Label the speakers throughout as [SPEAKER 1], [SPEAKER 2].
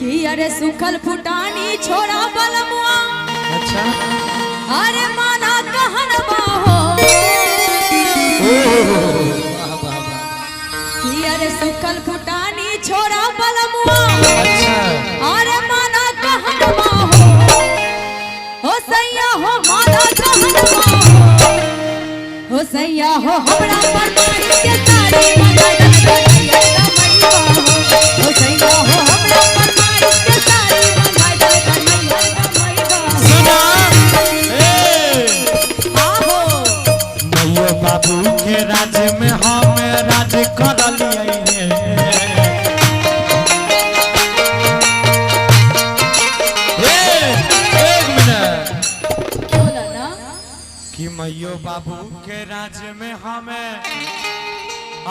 [SPEAKER 1] कि अरे सुखल फुटानी छोड़ा बलमुआ।
[SPEAKER 2] अच्छा
[SPEAKER 1] अरे माना कहनवा हो कि अरे सुखल फुटानी छोड़ा बलमुआ।
[SPEAKER 2] अच्छा
[SPEAKER 1] अरे माना कहनवा हो सैया हो माना कहनवा हो सैया हो हमरा परमाई के सारी मंगल करैया रमैया हो सैया हो हमरा परमाई के सारी मंगल करैया रमैया।
[SPEAKER 2] सुना
[SPEAKER 1] आहो
[SPEAKER 2] मैयो बाबू के राज में हम राज करलिए एक मिनट
[SPEAKER 1] बोला ना
[SPEAKER 2] कि मैयो बाबू के राज में हमें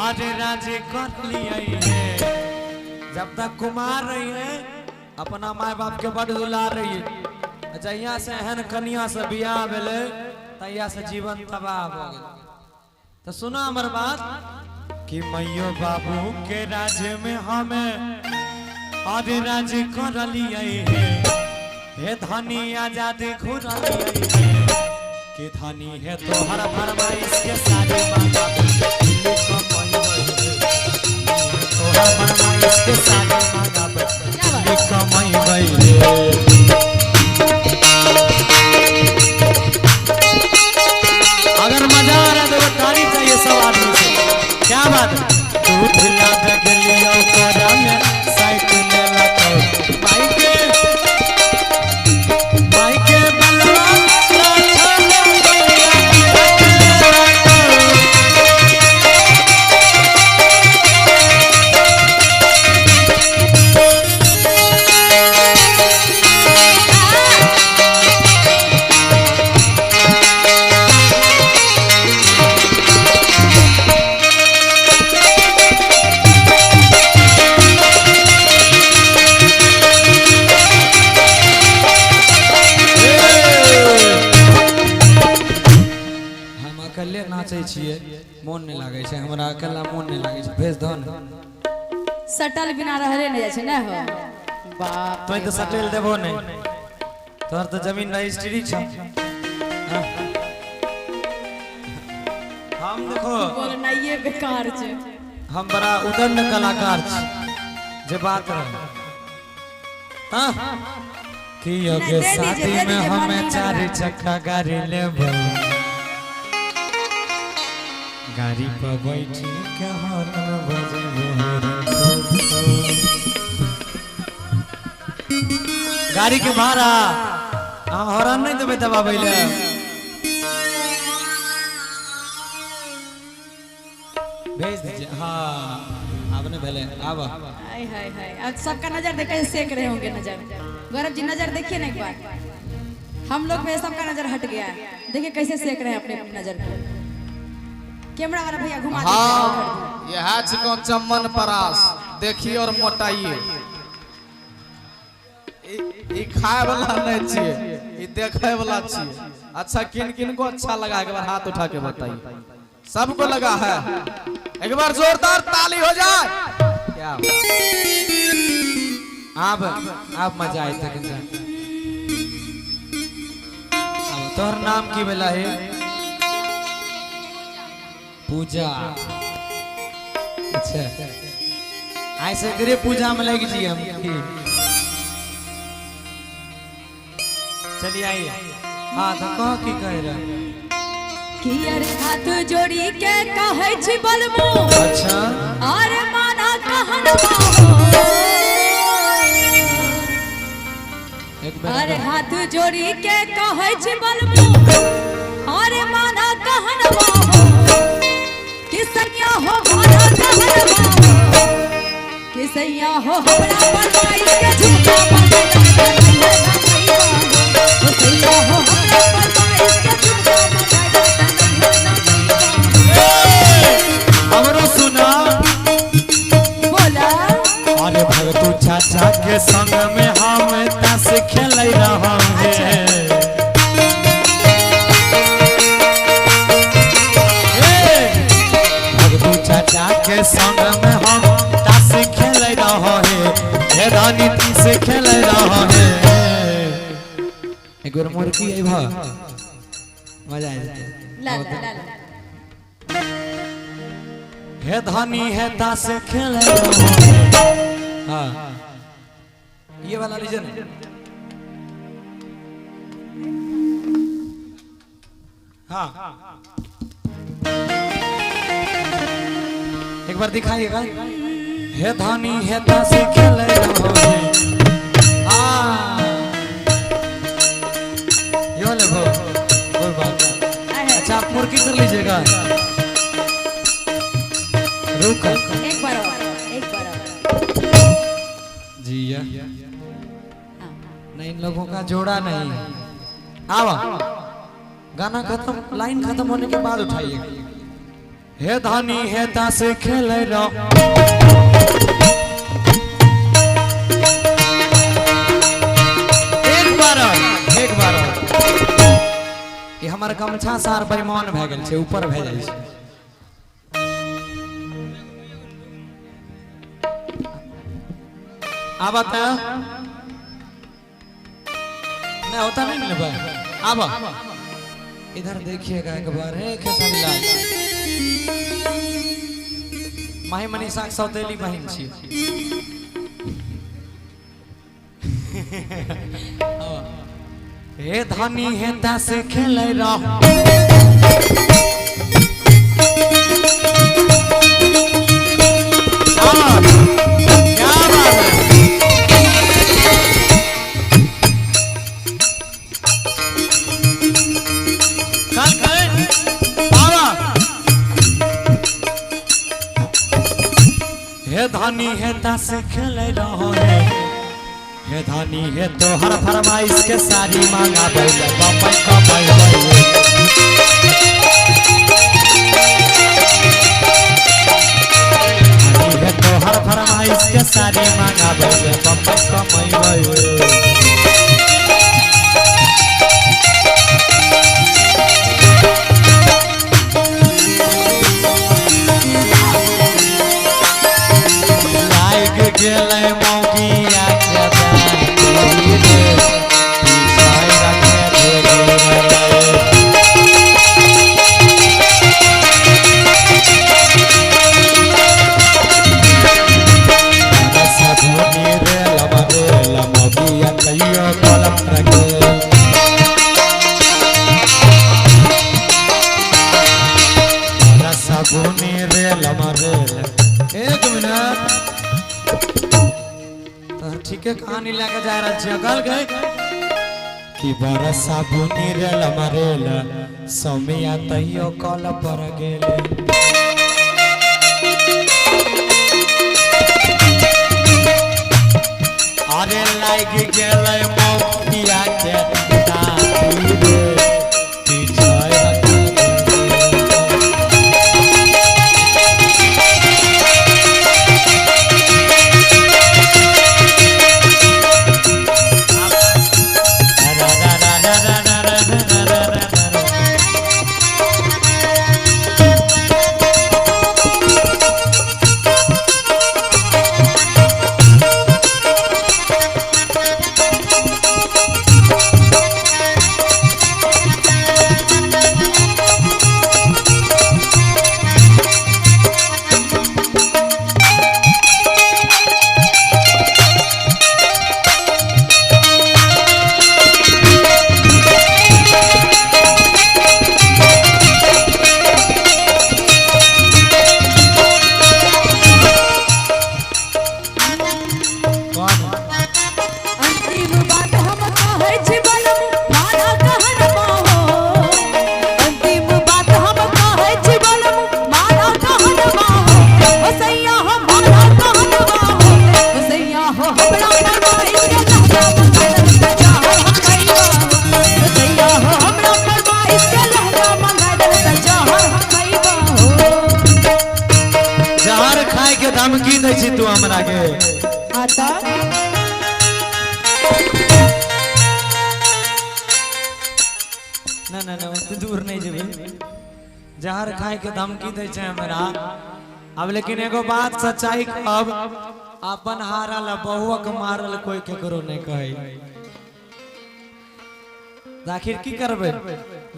[SPEAKER 2] आज राज कर लिए जब तक कुमार रही है अपना माय बाप के बड़ दुलार रही है। जहिया से एहन कन्या से बियाह भेले तहिया से जीवन तबाह हो गए। तो सुना हमर बात कि मैयो बाबू के राज में हमें आज राज कर लिए हे धनी आजाद घुरलिए कि धनी है तो हर फरमाइश के सारे मांगा तो हर फरमाइश के सारे मांगा कमाई भाई अगर मजा आ रहा तो तारीफ चाहिए सब आदमी से। क्या बात है दूध ला दे लियो कोरा में साइकिल लगाओ भाई के बलवा नाचे छिए मन नहीं लागे छे हमरा अकेला मन नहीं लागे छे भेज दो न
[SPEAKER 1] सटल बिना रहले नहीं जाय छै ना हो बाप
[SPEAKER 2] तो सटल देबो नहीं तोहर तो जमीन रजिस्ट्री छ हम देखो
[SPEAKER 1] बोलना ये बेकार छै
[SPEAKER 2] हम बड़ा उदंड कलाकार छी जे बात रहे हां कि योगे शादी में हमें 4 चक्का गाड़ी लेबो गाड़ी पर बैठी के हॉर्न बजे गाड़ी के भाड़ा हॉर्न नहीं देबे दबाबै ले भेज दीजिए। हाँ आपने पहले आब
[SPEAKER 1] हाय हाय हाय आज सबका नजर देख के सेक रहे होंगे नजर। गौरव जी नजर देखिए ना एक बार हम लोग पे सबका नजर हट गया है देखिए कैसे सेक रहे हैं अपने नजर को। कैमरा वाला भैया घुमा दीजिए।
[SPEAKER 3] हाँ यह चिकन चम्मन परास देखिए और मोटाइए ई खाए वाला नहीं चाहिए ई देखे वाला चाहिए। अच्छा किन किन को अच्छा लगा एक बार हाथ उठा के बताइए सबको लगा है एक बार जोरदार ताली हो जाए क्या
[SPEAKER 2] आप मजा आई तक तोहर नाम की बेला है पूजा। अच्छा ऐसे तेरे पूजा में लग जी हम चलिए आइए। हाँ तो कह की कह रहा
[SPEAKER 1] कि अरे हाथ जोड़ी के कहै छी बलमु।
[SPEAKER 2] अच्छा
[SPEAKER 1] अरे माना कहनवा अरे हाथ जोड़ी के कहै छी बलमु। अरे माना कहनवा किसैया हो माना कहनवा किसैया हो हमरा परमाई के झुमका मंगल करैया रमैया हो सैया हो हमरा परमाई के झुमका मंगल करैया रमैया।
[SPEAKER 2] हमरो सुना
[SPEAKER 1] बोला
[SPEAKER 2] अरे भगतू चाचा के संग में हम ताश खेल रहे भगतू चाचा के संग में हम ताश खेल रहे नीति से खेल रहा है। एक बार मुर्गी आई भा मजा आए
[SPEAKER 1] ला ला ला
[SPEAKER 2] हे धनी है ताश खेल रहा है। हाँ ये वाला रीजन है। हाँ एक बार दिखाइएगा। हे धनी है ताश खेल रहा है। ये वाले भो कोई बात नहीं। अच्छा आप मुर्गी कर लीजिएगा। रुक
[SPEAKER 1] एक बार
[SPEAKER 2] जी या नहीं इन लोगों का जोड़ा नहीं। आवा गाना खत्म लाइन खत्म होने के बाद उठाइए। हे धनी है ताश खेल रहा। एक बार ये हमार गमछा सार परिमाण भए गेल छै ऊपर भए जाइ छै। आबा त नहीं होता नहीं मिले आबा इधर देखिएगा एक बार है खेसारी लाल माही मनीषा सौतेली बहन छी। हे धनी है ताश खेल रहा। क्या बात है। हे धनी है ताश खेल रहा है। हे धनी है तो हर फरमाइश के सारी मांगा बैले बम्बई कमाई है तो हर फरमाइश के सारी मांगा बैले बम्बई कमाई। गेले मौगिया के एक मिनट ठीक है कहानी लेके जा रहा जगल गए कि बरसा बुनी रे लमरेल समिया तइयो कल पर गेले। अरे लाग गेले मौकिया के दादी रे पिछय धमकी दै छी तू हमरा के
[SPEAKER 1] आता
[SPEAKER 2] ना ना ना ओते दूर नहीं जेबे जहर खाए के धमकी दै छै हमरा। अब लेकिन एगो बात सच्चाई अब अपन हारल बहुआ के मारल कोई केकरो नहीं कहे। आखिर की करबे,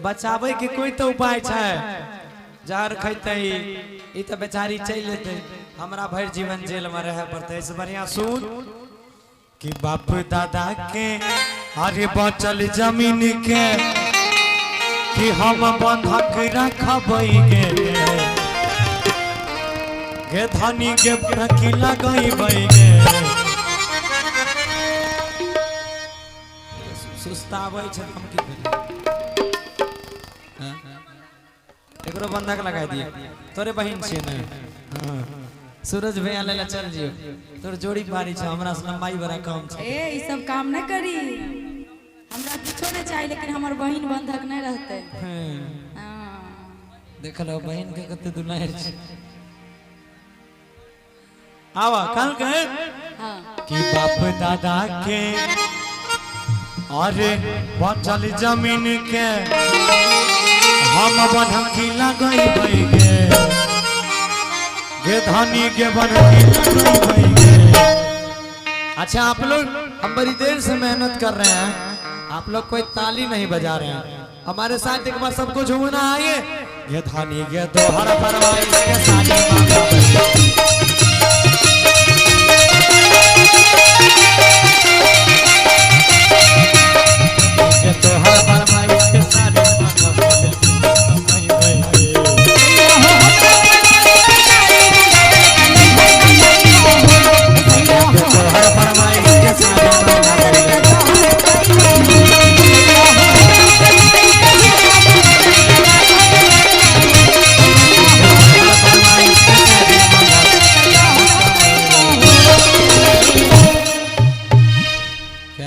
[SPEAKER 2] बचावे के कोई तो उपाय छै। जहर खैते ई तो बेचारी चल लेते, हमरा भर जीवन जेल में रह पड़ते। इस बढ़िया सुन कि बाप दादा के अरे बचल जमीन के कि हम बंधक रखबै गे धनी के भड़की लगैबै गे। सुस्ताबै छै हम की करी, एकरो बंधक लगा दिए। तोरे बहिन छियै ने, हां सूरज भैया ले चल जियो, तोर जोड़ी पारी छ, हमरा से लंबाई बड़ा कम छ।
[SPEAKER 1] ए ई सब काम न करी, हमरा किछो नहीं चाहिए, लेकिन हमर बहिन बंधक नहीं रहते। हां
[SPEAKER 2] देख लो बहिन के कते दुलार छ। आवा कल कहे कि बाप दादा के अरे बचल जमीन के हम बंधकी लगैबै गे धनी के बंधकी लगैबै गे। अच्छा आप लोग, हम बड़ी देर से मेहनत कर रहे हैं, आप लोग कोई ताली नहीं बजा रहे हैं। हमारे साथ एक बार सबको झूमना आइए। ये धनी के दोहर फरमाइश के साथ